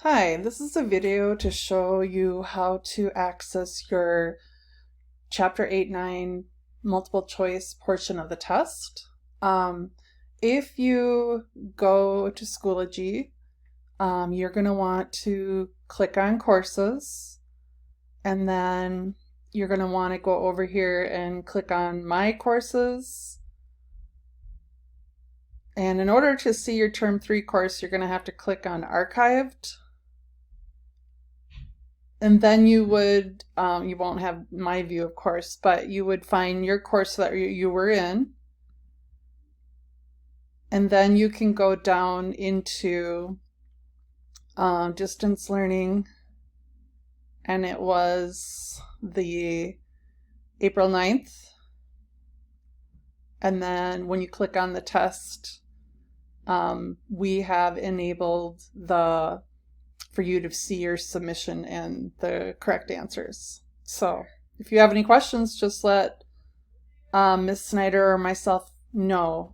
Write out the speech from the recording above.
Hi, this is a video to show you how to access your Chapter 8-9 multiple choice portion of the test. If you go to Schoology, you're going to want to click on courses, and then you're going to want to go over here and click on My Courses. And in order to see your Term 3 course, you're going to have to click on Archived. And then you would, you won't have my view, of course, but you would find your course that you were in. And then you can go down into distance learning. And it was the April 9th. And then when you click on the test, we have enabled for you to see your submission and the correct answers. So if you have any questions, just let Ms. Snyder or myself know.